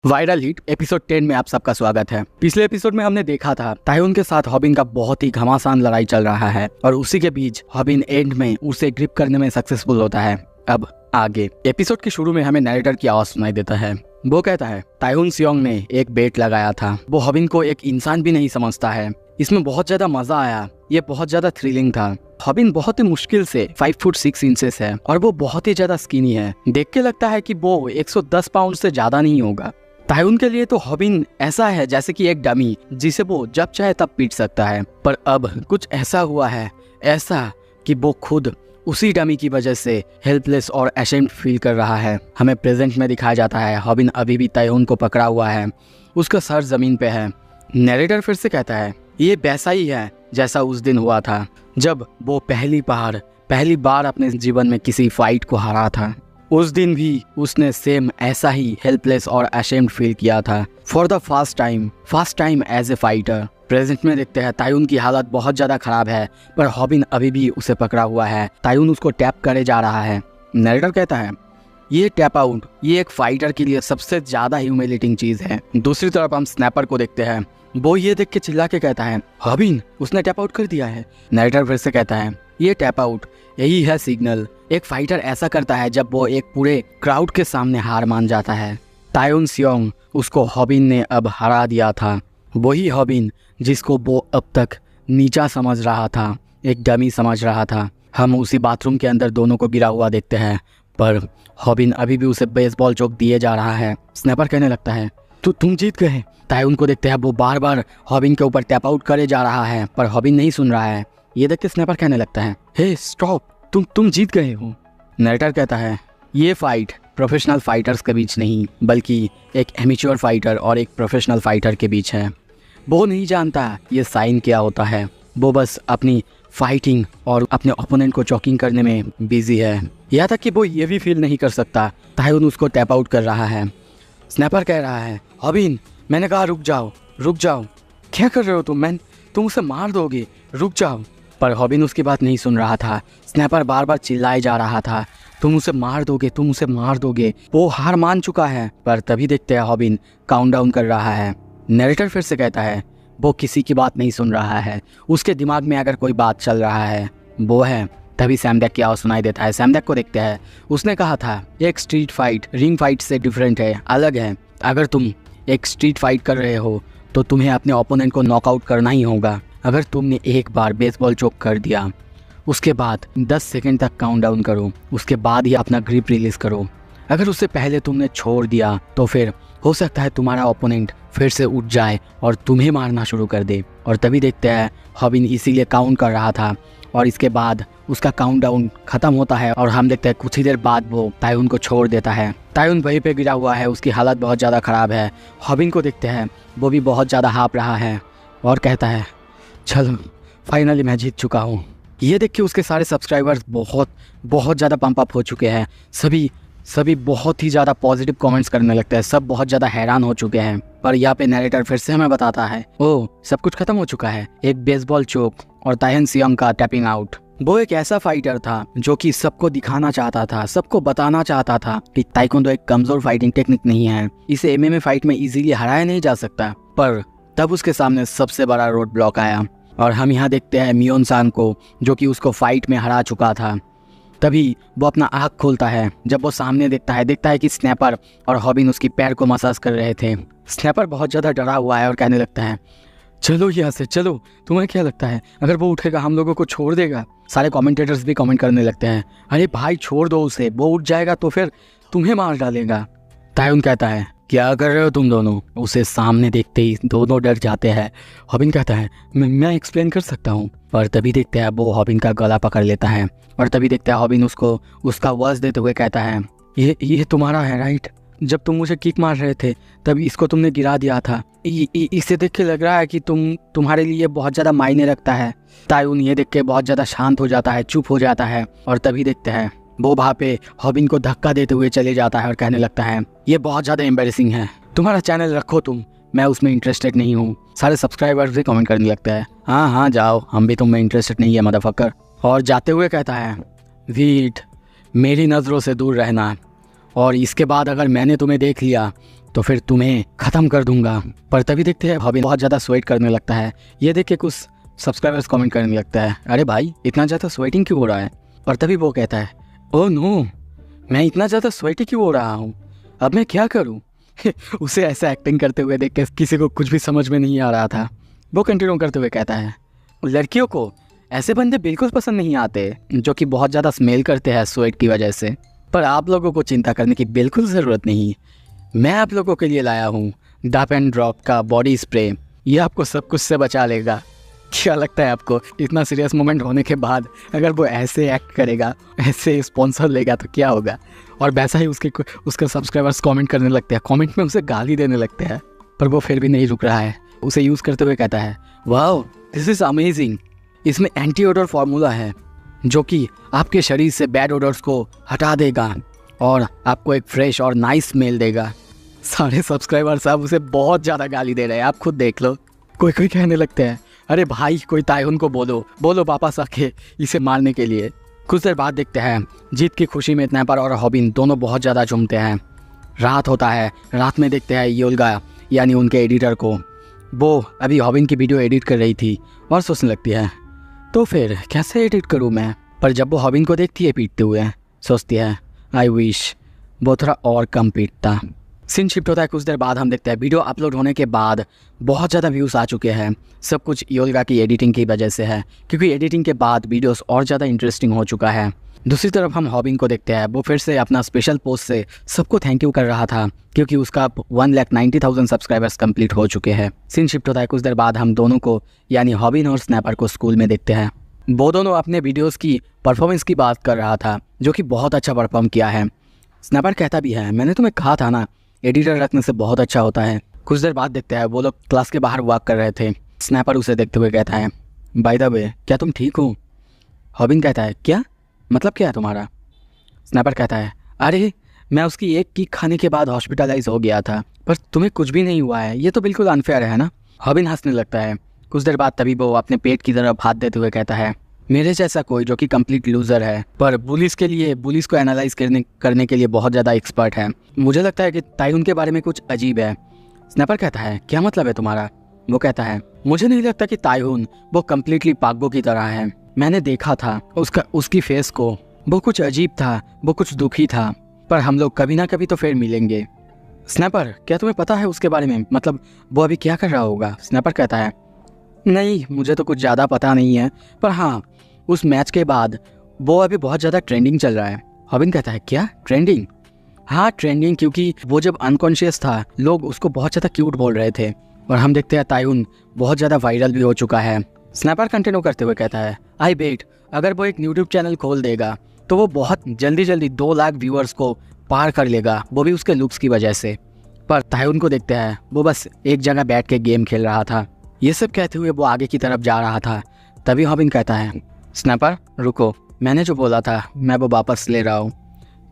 Viral hit episode 10 में आप सबका स्वागत है। पिछले एपिसोड में हमने देखा था तायुन के साथ हॉबिन का बहुत ही घमासान लड़ाई चल रहा है और उसी के बीच हॉबिन एंड में उसे ग्रिप करने में सक्सेसफुल होता है। अब आगे एपिसोड के शुरू में हमें नरेटर की आवाज सुनाई देता है। वो कहता है तायुन सियोंग ने एक बेट लगाया था। वो हॉबिन को एक इंसान भी नहीं समझता है। इसमें बहुत ज्यादा मजा आया। ये बहुत ज्यादा थ्रिलिंग था। हॉबिन बहुत ही मुश्किल से 5 फुट 6 इंचेस है और वो बहुत ही ज्यादा स्किनी है। देख के लगता है कि वो 110 पाउंड से ज्यादा नहीं होगा। तायुन के लिए तो हॉबिन ऐसा है जैसे कि एक डमी जिसे वो जब चाहे तब पीट सकता है। पर अब कुछ ऐसा हुआ है, ऐसा कि वो खुद उसी डमी की वजह से हेल्पलेस और अशेम्ड फील कर रहा है। हमें प्रेजेंट में दिखाया जाता है हॉबिन अभी भी तायुन को पकड़ा हुआ है। उसका सर जमीन पे है। नरेटर फिर से कहता है ये वैसा ही है जैसा उस दिन हुआ था जब वो पहली बार अपने जीवन में किसी फाइट को हारा था। उस दिन भी उसने सेम ऐसा ही हेल्पलेस और अशेम्ड फील किया था for the first time as a fighter. Present में देखते हैं तायुन की हालत बहुत ज्यादा खराब है पर हॉबिन अभी भी उसे पकड़ा हुआ है। तायुन उसको टैप करे जा रहा है। नरेटर कहता है ये टैप आउट ये एक फाइटर के लिए सबसे ज्यादा ह्यूमिलेटिंग चीज है। दूसरी तरफ हम स्नैपर को देखते हैं। वो ये देख के चिल्ला के कहता है हॉबिन उसने टैप आउट कर दिया है। नरेटर फिर से कहता है ये टैप आउट यही है सिग्नल। एक फाइटर ऐसा करता है जब वो एक पूरे क्राउड के सामने हार मान जाता है। तायुन सियोंग उसको हॉबिन ने अब हरा दिया था। वही हॉबिन जिसको वो अब तक नीचा समझ रहा था, एक डमी समझ रहा था। हम उसी बाथरूम के अंदर दोनों को गिरा हुआ देखते हैं पर हॉबिन अभी भी उसे बेसबॉल चोक दिए जा रहा है। स्नैपर कहने लगता है तुम जीत गए। तायुन को देखते हैं वो बार बार हॉबिन के ऊपर टैप आउट करे जा रहा है पर हॉबिन नहीं सुन रहा है। ये देख के स्नैपर कहने लगता है हे स्टॉप तुम जीत गए हो। नरेटर कहता है ये फाइट प्रोफेशनल फाइटर्स के बीच नहीं बल्कि एक एमेच्योर फाइटर और एक प्रोफेशनल फाइटर के बीच है। वो नहीं जानता ये साइन क्या होता है। वो बस अपनी फाइटिंग और अपने ओपोनेंट को चॉकिंग करने में बिजी है। यहाँ तक कि वो ये भी फील नहीं कर सकता तायुन उसको टैप आउट कर रहा है। स्नैपर कह रहा है हॉबिन मैंने कहा रुक जाओ क्या कर रहे हो तुम उसे मार दोगे, रुक जाओ। पर हॉबिन उसकी बात नहीं सुन रहा था। स्नैपर बार बार चिल्लाए जा रहा था तुम उसे मार दोगे। वो हार मान चुका है। पर तभी देखते हैं हॉबिन काउंटडाउन कर रहा है। नरेटर फिर से कहता है वो किसी की बात नहीं सुन रहा है। उसके दिमाग में अगर कोई बात चल रहा है वो है। तभी सैमडेक की आवाज़ सुनाई देता है। सैमडेक को देखते हैं। उसने कहा था एक स्ट्रीट फाइट रिंग फाइट से डिफरेंट है, अलग है। अगर तुम एक स्ट्रीट फाइट कर रहे हो तो तुम्हें अपने ओपोनेंट को नॉकआउट करना ही होगा। अगर तुमने एक बार बेसबॉल चोक कर दिया उसके बाद 10 सेकंड तक काउंटडाउन करो, उसके बाद ही अपना ग्रिप रिलीज करो। अगर उससे पहले तुमने छोड़ दिया तो फिर हो सकता है तुम्हारा ओपोनेंट फिर से उठ जाए और तुम्हें मारना शुरू कर दे। और तभी देखते हैं हॉबिन इसीलिए काउंट कर रहा था और इसके बाद उसका काउंटडाउन खत्म होता है और हम देखते हैं कुछ ही देर बाद वो तायुन को छोड़ देता है। तायुन वहीं पे गिरा हुआ है। उसकी हालत बहुत ज़्यादा ख़राब है। हॉबिन को देखते हैं वो भी बहुत ज़्यादा हाँप रहा है और कहता है चलो फाइनली मैं जीत चुका हूँ। ये देख के उसके सारे सब्सक्राइबर्स बहुत ज़्यादा पंप अप हो चुके हैं। सभी बहुत ही ज़्यादा पॉजिटिव कमेंट्स करने लगते हैं। सब बहुत ज़्यादा हैरान हो चुके हैं। पर यहाँ पे नरेटर फिर से हमें बताता है ओ सब कुछ खत्म हो चुका है। एक बेसबॉल चोक और तायुन सियोंग का टैपिंग आउट। वो एक ऐसा फाइटर था जो कि सबको दिखाना चाहता था, सबको बताना चाहता था कि ताइक्वांडो एक कमजोर फाइटिंग टेक्निक नहीं है, इसे एमएमए फाइट में इजीली हराया नहीं जा सकता। पर तब उसके सामने सबसे बड़ा रोड ब्लॉक आया और हम यहाँ देखते हैं मियोन सान को जो कि उसको फाइट में हरा चुका था। तभी वो अपना आँख खोलता है। जब वो सामने देखता है कि स्नैपर और हॉबिन उसकी पैर को मसाज कर रहे थे। स्नैपर बहुत ज़्यादा डरा हुआ है और कहने लगता है चलो यहाँ से चलो। तुम्हें क्या लगता है अगर वो उठेगा हम लोगों को छोड़ देगा? सारे कमेंटेटर्स भी कमेंट करने लगते हैं अरे भाई छोड़ दो उसे, वो उठ जाएगा तो फिर तुम्हें मार डालेगा। तायुन कहता है क्या कर रहे हो तुम दोनों? उसे सामने देखते ही दोनों डर जाते हैं। हॉबिन कहता है मैं एक्सप्लेन कर सकता हूँ। पर तभी देखते हैं वो हॉबिन का गला पकड़ लेता है और तभी देखते हैं हॉबिन उसको उसका वर्स देते हुए कहता है ये तुम्हारा है राइट? जब तुम मुझे किक मार रहे थे तब इसको तुमने गिरा दिया था। इसे देख के लग रहा है कि तुम्हारे लिए बहुत ज़्यादा मायने रखता है। तायुन ये देख के बहुत ज़्यादा शांत हो जाता है, चुप हो जाता है और तभी देखते हैं वो वहाँ पे हॉबिन को धक्का देते हुए चले जाता है और कहने लगता है ये बहुत ज़्यादा एम्बैरेसिंग है, तुम्हारा चैनल रखो मैं उसमें इंटरेस्टेड नहीं हूँ। सारे सब्सक्राइबर्स भी कमेंट करने लगते हैं हाँ जाओ, हम भी तुम में इंटरेस्टेड नहीं है मदरफकर। और जाते हुए कहता है वीट मेरी नज़रों से दूर रहना। और इसके बाद अगर मैंने तुम्हें देख लिया तो फिर तुम्हें ख़त्म कर दूंगा। पर तभी देखते हैं हॉबिन बहुत ज़्यादा स्वेट करने लगता है। ये देख के कुछ सब्सक्राइबर्स कमेंट करने लगता है, अरे भाई इतना ज़्यादा स्वेटिंग क्यों हो रहा है। पर तभी वो कहता है, ओह नो, मैं इतना ज़्यादा स्वेटी क्यों हो रहा हूँ, अब मैं क्या करूँ। उसे ऐसा एक्टिंग करते हुए देख के किसी को कुछ भी समझ में नहीं आ रहा था। वो कंटिन्यू करते हुए कहता है, लड़कियों को ऐसे बंदे बिल्कुल पसंद नहीं आते जो कि बहुत ज़्यादा स्मेल करते हैं स्वेट की वजह से। पर आप लोगों को चिंता करने की बिल्कुल ज़रूरत नहीं, मैं आप लोगों के लिए लाया हूँ डप एंड ड्रॉप का बॉडी स्प्रे। ये आपको सब कुछ से बचा लेगा। क्या लगता है आपको, इतना सीरियस मोमेंट होने के बाद अगर वो ऐसे एक्ट करेगा, ऐसे स्पॉन्सर लेगा तो क्या होगा। और वैसा ही उसके सब्सक्राइबर्स कमेंट करने लगते हैं, कमेंट में उसे गाली देने लगते हैं। पर वो फिर भी नहीं रुक रहा है, उसे यूज़ करते हुए कहता है, वाओ दिस इज़ अमेजिंग, इसमें एंटी ओडर फार्मूला है जो कि आपके शरीर से बैड ओडर्स को हटा देगा और आपको एक फ्रेश और नाइस स्मेल देगा। सारे सब्सक्राइबर्स अब उसे बहुत ज़्यादा गाली दे रहे हैं, आप खुद देख लो। कोई कहने लगते हैं, अरे भाई कोई ताइहुन को बोलो वापस आके इसे मारने के लिए। कुछ देर बाद देखते हैं जीत की खुशी में स्नैपर और हॉबिन दोनों बहुत ज़्यादा झूमते हैं। रात होता है, रात में देखते हैं योल्गा यानी उनके एडिटर को, वो अभी हॉबिन की वीडियो एडिट कर रही थी और सोचने लगती है, तो फिर कैसे एडिट करूँ मैं। पर जब वो हॉबिन को देखती है पीटते हुए, सोचती है, आई विश वो थोड़ा और कम पीटता। सीन शिफ्ट होता है। कुछ देर बाद हम देखते हैं वीडियो अपलोड होने के बाद बहुत ज़्यादा व्यूज़ आ चुके हैं। सब कुछ योल्गा की एडिटिंग की वजह से है, क्योंकि एडिटिंग के बाद वीडियोस और ज़्यादा इंटरेस्टिंग हो चुका है। दूसरी तरफ हम हॉबिन को देखते हैं, वो फिर से अपना स्पेशल पोस्ट से सबको थैंक यू कर रहा था क्योंकि उसका 1,90,000 सब्सक्राइबर्स कंप्लीट हो चुके हैं। सीन शिफ्ट होता है। कुछ देर बाद हम दोनों को यानी हॉबिन और स्नैपर को स्कूल में देखते हैं। वो दोनों अपने वीडियोज़ की परफॉर्मेंस की बात कर रहा था जो कि बहुत अच्छा परफॉर्म किया है। स्नैपर कहता भी है, मैंने तुम्हें कहा था ना एडिटर रखने से बहुत अच्छा होता है। कुछ देर बाद देखते हैं वो लोग क्लास के बाहर वॉक कर रहे थे। स्नैपर उसे देखते हुए कहता है, बाय द वे क्या तुम ठीक हो। हॉबिन कहता है, क्या मतलब क्या है तुम्हारा। स्नैपर कहता है, अरे मैं उसकी एक किक खाने के बाद हॉस्पिटलाइज हो गया था, पर तुम्हें कुछ भी नहीं हुआ है, ये तो बिल्कुल अनफेयर है ना। हॉबिन हंसने लगता है। कुछ देर बाद तभी वो अपने पेट की तरफ हाथ देते हुए कहता है, मेरे जैसा कोई जो कि कंप्लीट लूज़र है पर बुलिस को एनालाइज करने के लिए बहुत ज़्यादा एक्सपर्ट है। मुझे लगता है कि ताइहुन के बारे में कुछ अजीब है। स्नैपर कहता है, क्या मतलब है तुम्हारा। वो कहता है, मुझे नहीं लगता कि ताइहुन वो कम्प्लीटली पाग्बो की तरह है। मैंने देखा था उसकी फेस को, वो कुछ अजीब था, वो कुछ दुखी था, पर हम लोग कभी ना कभी तो फिर मिलेंगे। स्नैपर, क्या तुम्हें पता है उसके बारे में, मतलब वो अभी क्या कर रहा होगा। स्नैपर कहता है, नहीं मुझे तो कुछ ज़्यादा पता नहीं है, पर हाँ उस मैच के बाद वो अभी बहुत ज़्यादा ट्रेंडिंग चल रहा है। हॉबिन कहता है, क्या ट्रेंडिंग। हाँ ट्रेंडिंग, क्योंकि वो जब अनकॉन्शियस था लोग उसको बहुत ज़्यादा क्यूट बोल रहे थे और हम देखते हैं ताइहुन बहुत ज़्यादा वायरल भी हो चुका है। स्नैपर कंटिन्यू करते हुए कहता है, आई बेट अगर वो एक यूट्यूब चैनल खोल देगा तो वो बहुत जल्दी 2 लाख व्यूअर्स को पार कर लेगा, वो भी उसके लुक्स की वजह से। पर ताइहुन को देखते हैं वो बस एक जगह बैठ के गेम खेल रहा था। ये सब कहते हुए वो आगे की तरफ जा रहा था। तभी हॉबिन कहता है, स्नैपर रुको, मैंने जो बोला था मैं वो वापस ले रहा हूँ।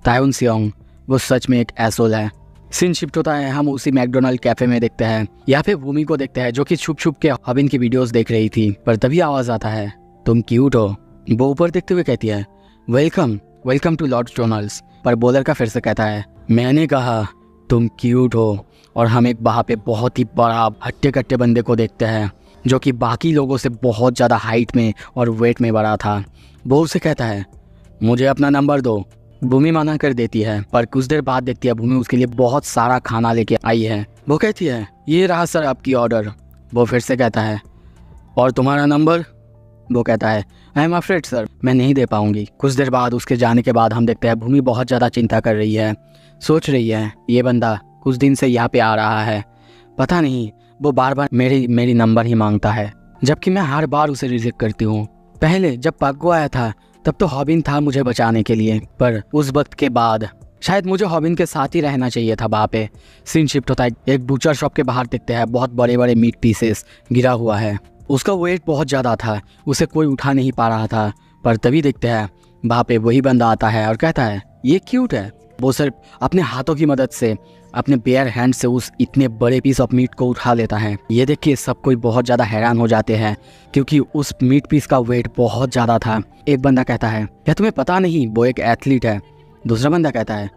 ताइहुन सियोंग वो सच में एक एसोल है। सीन शिफ्ट होता है। हम उसी मैकडोनल्ड कैफे में देखते हैं। यहाँ पे भूमि को देखते हैं जो कि छुप के हॉबिन की वीडियोस देख रही थी। पर तभी आवाज़ आता है, तुम क्यूट हो। वो ऊपर देखते हुए कहती है, वेलकम टू लॉर्ड डोनाल्ड्स। पर बोलर का फिर से कहता है, मैंने कहा तुम क्यूट हो। और हम एक वहाँ पे बहुत ही बड़ा हट्टे कट्टे बंदे को देखते हैं जो कि बाकी लोगों से बहुत ज़्यादा हाइट में और वेट में बड़ा था। वो उसे कहता है, मुझे अपना नंबर दो। भूमि मना कर देती है, पर कुछ देर बाद देखती है भूमि उसके लिए बहुत सारा खाना लेके आई है। वो कहती है, ये रहा सर आपकी ऑर्डर। वो फिर से कहता है, और तुम्हारा नंबर। वो कहता है, आई एम अफ्रेड सर, मैं नहीं दे पाऊंगी। कुछ देर बाद उसके जाने के बाद हम देखते हैं भूमि बहुत ज़्यादा चिंता कर रही है, सोच रही है ये बंदा कुछ दिन से यहाँ पे आ रहा है, पता नहीं वो बार बार मेरी नंबर ही मांगता है, जबकि मैं हर बार उसे रिजेक्ट करती हूँ। पहले जब पाग्बो आया था तब तो हॉबिन था मुझे बचाने के लिए, पर उस वक्त के बाद शायद मुझे हॉबिन के साथ ही रहना चाहिए था। वहाँ पे सीन शिफ्ट होता है। एक बूचर शॉप के बाहर देखते हैं बहुत बड़े बड़े मीट पीसेस गिरा हुआ है। उसका वेट बहुत ज़्यादा था, उसे कोई उठा नहीं पा रहा था। पर तभी देखते हैं वहाँ पे वही बंदा आता है और कहता है, ये क्यूट है। वो सिर्फ अपने हाथों की मदद से, अपने बेयर हैंड से उस इतने बड़े पीस ऑफ मीट को उठा लेता है। ये देख के सब कोई बहुत ज़्यादा हैरान हो जाते हैं क्योंकि उस मीट पीस का वेट बहुत ज़्यादा था। एक बंदा कहता है, क्या तुम्हें पता नहीं वो एक एथलीट है। दूसरा बंदा कहता है,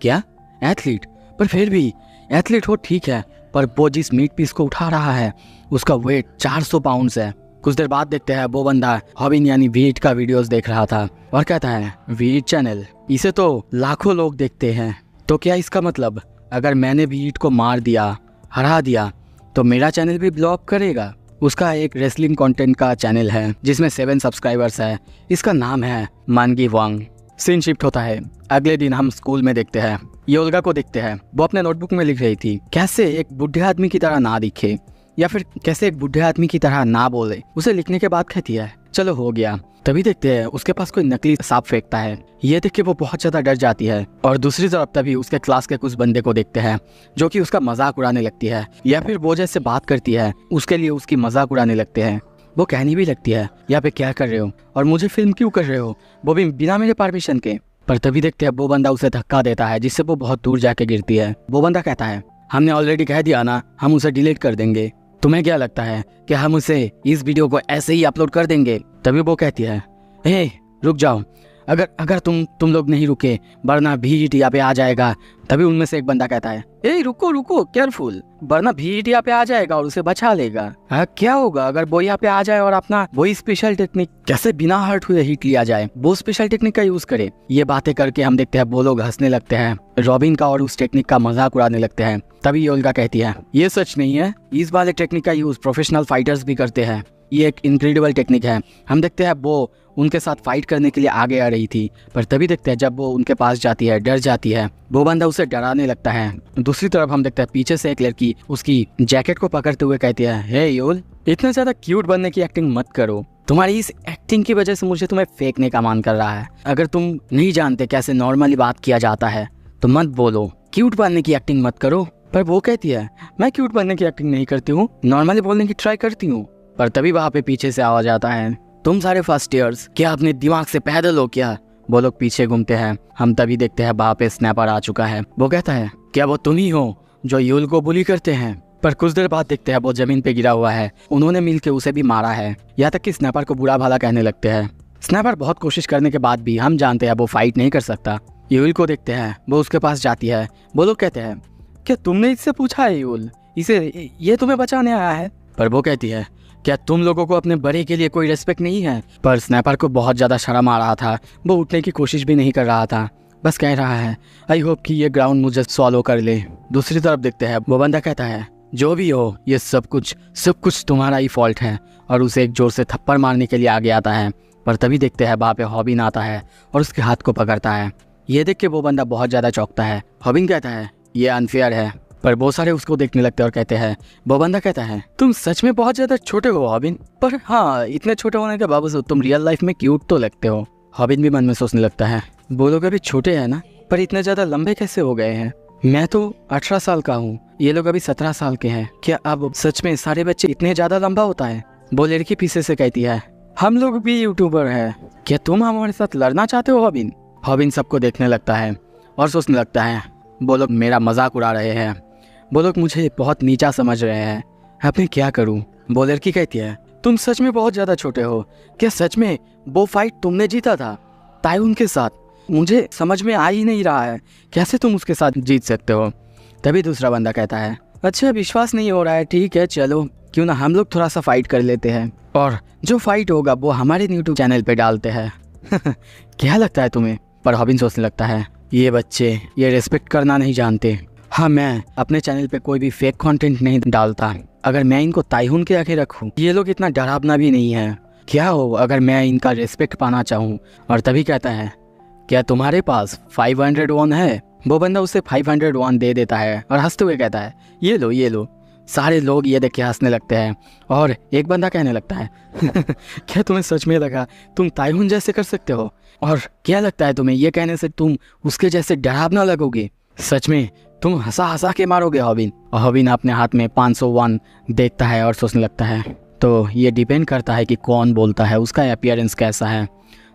क्या एथलीट, पर फिर भी एथलीट हो ठीक है, पर वो जिस मीट पीस को उठा रहा है उसका वेट 400 पाउंड्स है। कुछ देर बाद देखते हैं वो बंदा हॉबिन यानी वीट का वीडियोस देख रहा था और कहता है वीट चैनल, इसे तो लाखों लोग देखते हैं, तो क्या इसका मतलब अगर मैंने वीट को मार दिया, हरा दिया, तो मेरा चैनल भी ब्लो अप करेगा। उसका एक रेसलिंग कंटेंट का चैनल है जिसमें 7 सब्सक्राइबर्स है, इसका नाम है मानगी वांग। सीन शिफ्ट होता है, अगले दिन हम स्कूल में देखते हैं ये ओल्गा को देखते हैं, वो अपने नोटबुक में लिख रही थी कैसे एक बूढ़े आदमी की तरह ना दिखे या फिर कैसे एक बूढ़े आदमी की तरह ना बोले। उसे लिखने के बाद कहती है चलो हो गया। तभी देखते हैं उसके पास कोई नकली सांप फेंकता है, ये देख के वो बहुत ज्यादा डर जाती है। और दूसरी तरफ तभी उसके क्लास के कुछ बंदे को देखते हैं जो कि उसका मजाक उड़ाने लगती है या फिर वो जैसे बात करती है उसके लिए उसकी मजाक उड़ाने लगते हैं। वो कहनी भी लगती है यहाँ पे क्या कर रहे हो और मुझे फिल्म क्यों कर रहे हो, वो भी बिना मेरे परमिशन के। पर तभी देखते हैं वो बंदा उसे धक्का देता है जिससे वो बहुत दूर जाके गिरती है। वो बंदा कहता है हमने ऑलरेडी कह दिया ना, हम उसे डिलीट कर देंगे, तुम्हें क्या लगता है कि हम उसे इस वीडियो को ऐसे ही अपलोड कर देंगे। तभी वो कहती है हे रुक जाओ, अगर तुम लोग नहीं रुके वरना भीड़ यहाँ पे आ जाएगा। तभी उनमें से एक बंदा कहता है ए रुको केयरफुल, वरना भीड़ यहाँ पे आ जाएगा और उसे बचा लेगा। क्या होगा अगर वो यहाँ पे आ जाए और अपना वही स्पेशल टेक्निक कैसे बिना हर्ट हुए हिट लिया जाए, वो स्पेशल टेक्निक का यूज करे। ये बातें करके हम देखते हैं वो लोग हंसने लगते हैं, रॉबिन का और उस टेक्निक का मजाक उड़ाने लगते हैं। तभी ओल्गा कहती है ये सच नहीं है, इस वाले टेक्निक का यूज प्रोफेशनल फाइटर्स भी करते हैं, ये एक इनक्रेडिबल टेक्निक है। हम देखते हैं वो उनके साथ फाइट करने के लिए आगे आ रही थी, पर तभी देखते हैं जब वो उनके पास जाती है डर जाती है, वो बंदा उसे डराने लगता है। दूसरी तरफ हम देखते हैं पीछे से एक लड़की उसकी जैकेट को पकड़ते हुए कहती है हे योल, इतना ज्यादा क्यूट बनने की एक्टिंग मत करो, तुम्हारी इस एक्टिंग की वजह से मुझे तुम्हें फेंकने का मन कर रहा है। अगर तुम नहीं जानते कैसे नॉर्मली बात किया जाता है तो मत बोलो, क्यूट बनने की एक्टिंग मत करो। पर वो कहती है मैं क्यूट बनने की एक्टिंग नहीं करती हूँ, नॉर्मली बोलने की ट्राई करती हूँ। पर तभी वहाँ पे पीछे से आवाज आता है तुम सारे फर्स्ट ईयर्स क्या अपने दिमाग से पैदल हो क्या। वो लोग पीछे घूमते हैं, हम तभी देखते हैं वहाँ पे स्नैपर आ चुका है। वो कहता है क्या वो तुम ही हो जो यूल को बुली करते हैं। पर कुछ देर बाद देखते हैं वो जमीन पे गिरा हुआ है, उन्होंने मिलकर उसे भी मारा है, यहाँ तक कि स्नैपर को बुरा भला कहने लगते हैं। स्नैपर बहुत कोशिश करने के बाद भी हम जानते हैं वो फाइट नहीं कर सकता। यूल को देखते हैं, वो उसके पास जाती है। वो लोग कहते हैं क्या तुमने इससे पूछा है यूल, इसे ये तुम्हें बचाने आया है। पर वो कहती है क्या तुम लोगों को अपने बड़े के लिए कोई रिस्पेक्ट नहीं है। पर स्नैपर को बहुत ज़्यादा शर्म आ रहा था, वो उठने की कोशिश भी नहीं कर रहा था, बस कह रहा है आई होप कि ये ग्राउंड मुझे सॉल्व कर ले। दूसरी तरफ देखते हैं वो बंदा कहता है जो भी हो ये सब कुछ तुम्हारा ही फॉल्ट है, और उसे एक जोर से थप्पड़ मारने के लिए आगे आता है। पर तभी देखते हैं वहाँ पे हॉबिन आता है और उसके हाथ को पकड़ता है। ये देख के वो बंदा बहुत ज़्यादा चौंकता है। हॉबिन कहता है ये अनफेयर है, पर बहुत सारे उसको देखने लगते हैं और कहते हैं, वो बंदा कहता है तुम सच में बहुत ज्यादा छोटे हो हॉबिन, पर हाँ इतने छोटे होने के बावजूद तुम रियल लाइफ में क्यूट तो लगते हो। हॉबिन भी मन में सोचने लगता है वो लोग अभी छोटे हैं ना, पर इतने ज्यादा लंबे कैसे हो गए हैं। मैं तो 18 साल का हूँ, ये लोग अभी 17 साल के हैं, क्या अब सच में सारे बच्चे इतने ज्यादा लंबा होता है। वो लड़की पीछे से कहती है हम लोग भी यूट्यूबर है, क्या तुम हमारे साथ लड़ना चाहते हो हॉबिन। हॉबिन सबको देखने लगता है और सोचने लगता है वो लोग मेरा मजाक उड़ा रहे हैं, वो लोग मुझे बहुत नीचा समझ रहे हैं, अब मैं क्या करूं। वो लड़की कहती है तुम सच में बहुत ज़्यादा छोटे हो, क्या सच में वो फाइट तुमने जीता था तायुन के साथ। मुझे समझ में आ ही नहीं रहा है कैसे तुम उसके साथ जीत सकते हो। तभी दूसरा बंदा कहता है अच्छा विश्वास नहीं हो रहा है, ठीक है चलो क्यों ना हम लोग थोड़ा सा फाइट कर लेते हैं, और जो फाइट होगा वो हमारे यूट्यूब चैनल पे डालते हैं। क्या लगता है तुम्हें। पर हॉबिन सोचने लगता है ये बच्चे ये रिस्पेक्ट करना नहीं जानते। हाँ मैं अपने चैनल पे कोई भी फेक कंटेंट नहीं डालता, अगर मैं इनको ताइहुन के आगे रखूँ ये लोग इतना डरावना भी नहीं है, क्या हो अगर मैं इनका रिस्पेक्ट पाना चाहूँ। और तभी कहता है क्या तुम्हारे पास 500 वॉन है। वो बंदा उसे 500 वॉन दे देता है और हंसते हुए कहता है ये लो। सारे लोग ये देख के हंसने लगते हैं और एक बंदा कहने लगता है क्या तुम्हें सच में लगा तुम ताइहुन जैसे कर सकते हो, और क्या लगता है तुम्हें ये कहने से तुम उसके जैसे डरावना लगोगे। सच में तुम हंसा के मारोगे हॉबिन। और हॉबिन अपने हाथ में 501 देखता है और सोचने लगता है तो ये डिपेंड करता है कि कौन बोलता है, उसका अपीयरेंस कैसा है।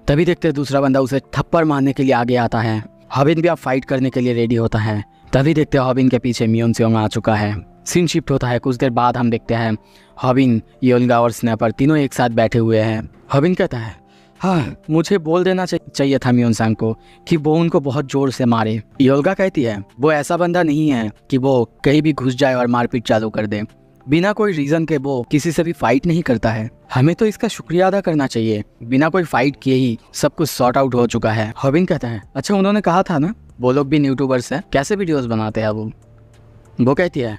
तभी देखते हैं दूसरा बंदा उसे थप्पड़ मारने के लिए आगे आता है। हॉबिन भी अब फाइट करने के लिए रेडी होता है। तभी देखते हैं हॉबिन के पीछे मियोन सेओंग आ चुका है। सीन शिफ्ट होता है, कुछ देर बाद हम देखते हैं हॉबिन, योल्गा और स्नैपर तीनों एक साथ बैठे हुए हैं। हॉबिन कहता है हाँ, मुझे बोल देना चाहिए था मियोन सांग को कि वो उनको बहुत जोर से मारे। योल्गा कहती है वो ऐसा बंदा नहीं है कि वो कहीं भी घुस जाए और मारपीट चालू कर दे। बिना कोई रीजन के वो किसी से भी फाइट नहीं करता है। हमें तो इसका शुक्रिया अदा करना चाहिए, बिना कोई फाइट किए ही सब कुछ सॉर्ट आउट हो चुका है। हॉबिन कहता है अच्छा उन्होंने कहा था ना वो लोग भी यूट्यूबर्स हैं, कैसे वीडियोस बनाते हैं वो कहती है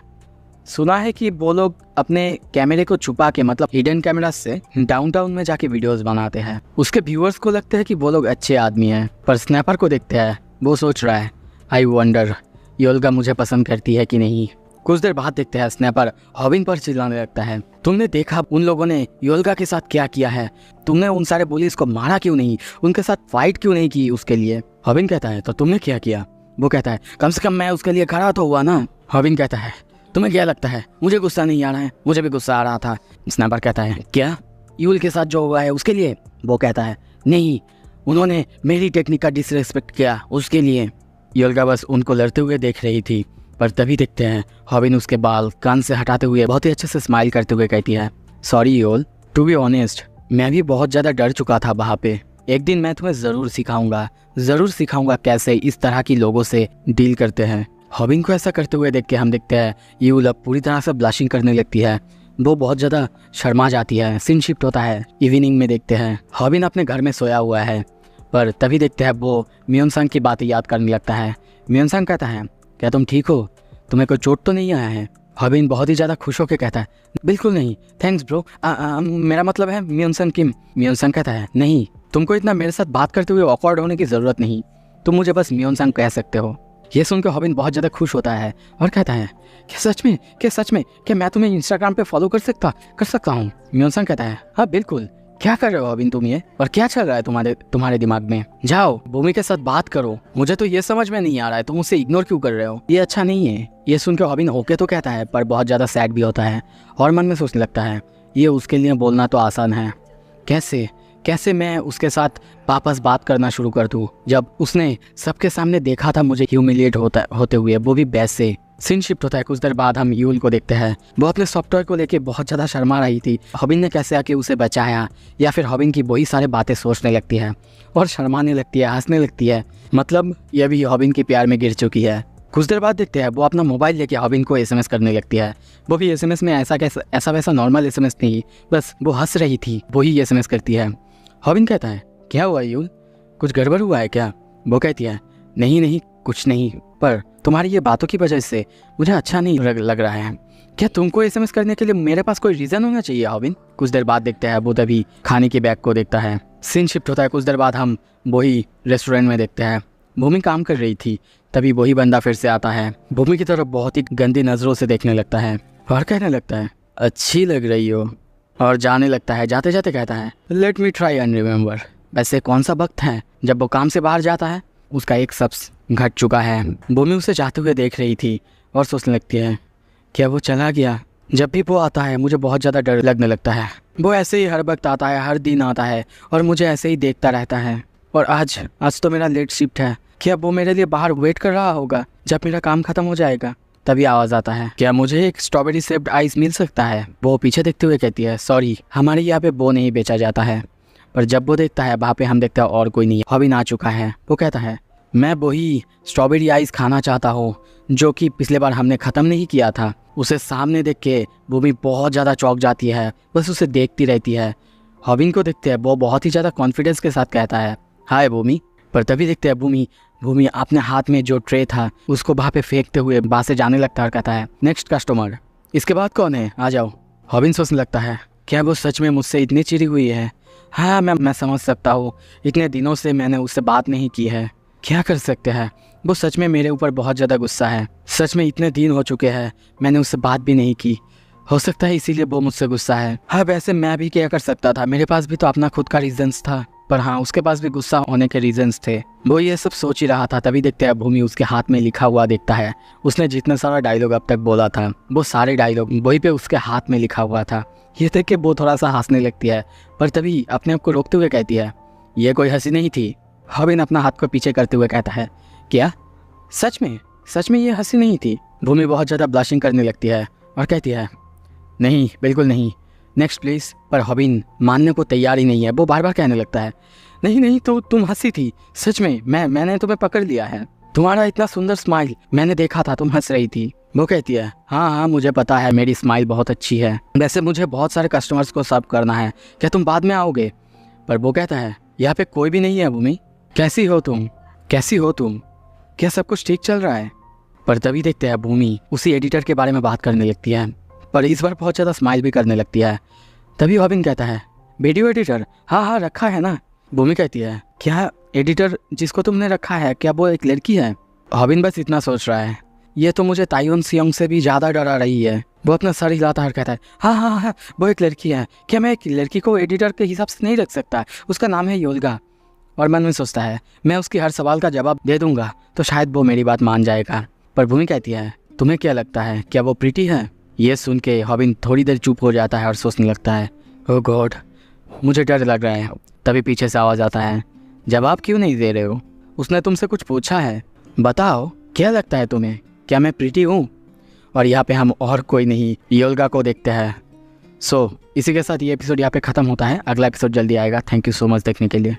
सुना है कि वो लोग अपने कैमरे को छुपा के मतलब हिडन कैमरा से डाउनटाउन में जाके वीडियोस बनाते हैं। उसके व्यूअर्स को लगता है कि वो लोग अच्छे आदमी हैं, पर स्नैपर को देखते हैं वो सोच रहा है आई वंडर योल्गा मुझे पसंद करती है कि नहीं। कुछ देर बाद देखते हैं स्नैपर हॉबिन पर चिल्लाने लगता है तुमने देखा उन लोगों ने योल्गा के साथ क्या किया है, तुमने उन सारे पुलिस को मारा क्यों नहीं, उनके साथ फाइट क्यों नहीं की उसके लिए। हॉबिन कहता है तो तुमने क्या किया। वो कहता है कम से कम मैं उसके लिए खड़ा तो हुआ ना। हॉबिन कहता है तुम्हें क्या लगता है मुझे गुस्सा नहीं आ रहा है, मुझे भी गुस्सा आ रहा था। स्नैपर कहता है क्या यूल के साथ जो हुआ है उसके लिए। वो कहता है नहीं, उन्होंने मेरी टेक्निक का डिसरेस्पेक्ट किया उसके लिए। योल्गा बस उनको लड़ते हुए देख रही थी, पर तभी देखते हैं हॉबिन उसके बाल कान से हटाते हुए बहुत ही अच्छे से स्माइल करते हुए कहती है sorry y'all, to be honest मैं भी बहुत ज़्यादा डर चुका था वहाँ पे। एक दिन मैं तुम्हें ज़रूर सिखाऊंगा कैसे इस तरह की लोगों से डील करते हैं। हॉबिन को ऐसा करते हुए देख के हम देखते हैं यूल अब पूरी तरह से ब्लशिंग करने लगती है। वो बहुत ज़्यादा शर्मा जाती है। सीन शिफ्ट होता है इवनिंग में, देखते हैं हॉबिन अपने घर में सोया हुआ है, पर तभी देखते हैं वो मियोन सांग की बातें याद करने लगता है। मियोन सांग कहता है क्या तुम ठीक हो, तुम्हें कोई चोट तो नहीं आया है। हॉबिन बहुत ही ज़्यादा खुश होकर कहता है बिल्कुल नहीं थैंक्स ब्रो, मेरा मतलब है मियोन सांग किम। मियोन सांग कहता है नहीं, तुमको इतना मेरे साथ बात करते हुए ऑकवर्ड होने की ज़रूरत नहीं, तुम मुझे बस मियोन सांग कह सकते हो। ये सुनकर हॉबिन बहुत ज़्यादा खुश होता है और कहता है क्या सच में क्या मैं तुम्हें इंस्टाग्राम पे फॉलो कर सकता हूँ। मियोन सांग कहता है हाँ बिल्कुल, क्या कर रहे हो हॉबिन तुम ये, और क्या चल रहा है तुम्हारे दिमाग में, जाओ भूमि के साथ बात करो, मुझे तो ये समझ में नहीं आ रहा है तुम उसे इग्नोर क्यों कर रहे हो, ये अच्छा नहीं है। ये सुनकर हॉबिन ओके तो कहता है, पर बहुत ज़्यादा सैड भी होता है और मन में सोचने लगता है ये उसके लिए बोलना तो आसान है, कैसे मैं उसके साथ वापस बात करना शुरू कर दूँ जब उसने सबके सामने देखा था मुझे ह्यूमिलिएट होते हुए, वो भी वैसे। सीन शिफ्ट होता है कुछ देर बाद हम यूल को देखते हैं। वो अपने सॉफ्टवेयर को लेके बहुत ज़्यादा शर्मा रही थी। हॉबिन ने कैसे आके उसे बचाया, या फिर हॉबिन की वही सारे बातें सोचने लगती है और शर्माने लगती है, हंसने लगती है। मतलब ये भी हॉबिन के प्यार में गिर चुकी है। कुछ देर बाद देखते हैं वो अपना मोबाइल लेके हॉबिन को एसएमएस करने लगती है। वो भी एसएमएस में ऐसा वैसा नॉर्मल एसएमएस नहीं, बस वो हंस रही थी वही एसएमएस करती है। हॉबिन कहता है क्या हुआ यूल, कुछ गड़बड़ हुआ है क्या। वो कहती है नहीं कुछ नहीं, पर तुम्हारी ये बातों की वजह से मुझे अच्छा नहीं लग रहा है। क्या तुमको एसएमएस करने के लिए मेरे पास कोई रीज़न होना चाहिए हॉबिन। कुछ देर बाद देखते हैं वो तभी खाने के बैग को देखता है। सीन शिफ्ट होता है कुछ देर बाद हम वही रेस्टोरेंट में देखते हैं। भूमि काम कर रही थी, तभी वही बंदा फिर से आता है। भूमि की तरफ बहुत ही गंदी नज़रों से देखने लगता है और कहने लगता है अच्छी लग रही हो, और जाने लगता है। जाते जाते कहता है let me try and remember. वैसे कौन सा वक्त है जब वो काम से बाहर जाता है, उसका एक शब्द घट चुका है। भूमि उसे जाते हुए देख रही थी और सोचने लगती है क्या वो चला गया। जब भी वो आता है मुझे बहुत ज़्यादा डर लगने लगता है। वो ऐसे ही हर वक्त आता है, हर दिन आता है और मुझे ऐसे ही देखता रहता है। और आज तो मेरा लेट शिफ्ट है, क्या वो मेरे लिए बाहर वेट कर रहा होगा जब मेरा काम ख़त्म हो जाएगा। तभी आवाज़ आता है क्या मुझे एक स्ट्रॉबेरी शेप्ड आइस मिल सकता है। वो पीछे देखते हुए कहती है सॉरी हमारे यहाँ पे वो नहीं बेचा जाता है। पर जब वो देखता है वहाँ पे हम देखते हैं और कोई नहीं, हॉबिन आ चुका है। वो कहता है मैं वही स्ट्रॉबेरी आइस खाना चाहता हूँ जो कि पिछले बार हमने ख़त्म नहीं किया था। उसे सामने देख के भूमि बहुत ज़्यादा चौंक जाती है, बस उसे देखती रहती है। हॉबिन को देखते हैं वो बहुत ही ज़्यादा कॉन्फिडेंस के साथ कहता है हाय भूमि। पर तभी देखते हैं भूमि अपने हाथ में जो ट्रे था उसको वहाँ पे फेंकते हुए वहाँ से जाने लगता है और कहता है नेक्स्ट कस्टमर। इसके बाद कौन है, आ जाओ। हॉबिन सोचने लगता है क्या वो सच में मुझसे इतनी चिड़ी हुई है। हाँ मैं समझ सकता हूँ, इतने दिनों से मैंने उससे बात नहीं की है, क्या कर सकते हैं। वो सच में मेरे ऊपर बहुत ज़्यादा गुस्सा है। सच में इतने दिन हो चुके हैं मैंने उससे बात भी नहीं की, हो सकता है इसीलिए वो मुझसे गुस्सा है। हाँ वैसे मैं भी क्या कर सकता था, मेरे पास भी तो अपना खुद का रीजंस था, पर हाँ उसके पास भी गुस्सा होने के रीजंस थे। वो ये सब सोच ही रहा था। तभी देखते हैं भूमि उसके हाथ में लिखा हुआ देखता है। उसने जितना सारा डायलॉग अब तक बोला था वो सारे डायलॉग वही पे उसके हाथ में लिखा हुआ था। ये देख के वो थोड़ा सा हंसने लगती है, पर तभी अपने आप को रोकते हुए कहती है ये कोई हंसी नहीं थी। हॉबिन अपना हाथ को पीछे करते हुए कहता है क्या सच में ये हंसी नहीं थी। भूमि बहुत ज़्यादा ब्लशिंग करने लगती है और कहती है नहीं बिल्कुल नहीं, नेक्स्ट प्लीज। पर हॉबिन मानने को तैयार ही नहीं है। वो बार बार कहने लगता है, नहीं नहीं, तो तुम हंसी थी, सच में मैंने तुम्हें पकड़ लिया है, तुम्हारा इतना सुंदर स्माइल मैंने देखा था, तुम हंस रही थी। वो कहती है, हाँ मुझे पता है मेरी स्माइल बहुत अच्छी है, वैसे मुझे बहुत सारे कस्टमर्स को सर्व करना है, क्या तुम बाद में आओगे? पर वो कहता है, यहाँ पे कोई भी नहीं है भूमि, कैसी हो तुम, क्या सब कुछ ठीक चल रहा है? पर तभी देखते हैं भूमि उसी एडिटर के बारे में बात करने लगती है, पर इस बार बहुत ज़्यादा स्माइल भी करने लगती है। तभी हॉबिन कहता है, वीडियो एडिटर? हाँ रखा है ना। भूमि कहती है, क्या एडिटर जिसको तुमने रखा है क्या वो एक लड़की है? हॉबिन बस इतना सोच रहा है, ये तो मुझे ताइयोन सियोंग से भी ज़्यादा डरा रही है। वो अपना सर हिलाता है, कहता है, हाँ वो एक लड़की है। क्या मैं एक लड़की को एडिटर के हिसाब से नहीं रख सकता? उसका नाम है योल्गा। और मन में सोचता है, मैं उसकी हर सवाल का जवाब दे दूंगा तो शायद वो मेरी बात मान जाएगा। पर भूमि कहती है, तुम्हें क्या लगता है, क्या वो प्रीटी है? ये सुन के हॉबिन थोड़ी देर चुप हो जाता है और सोचने लगता है, ओह गॉड, मुझे डर लग रहा है। तभी पीछे से आवाज़ आता है, जवाब क्यों नहीं दे रहे हो? उसने तुमसे कुछ पूछा है, बताओ क्या लगता है तुम्हें, क्या मैं प्रीटी हूँ? और यहाँ पे हम और कोई नहीं योल्गा को देखते हैं। इसी के साथ ये एपिसोड यहाँ पे ख़त्म होता है। अगला एपिसोड जल्दी आएगा। थैंक यू सो मच देखने के लिए।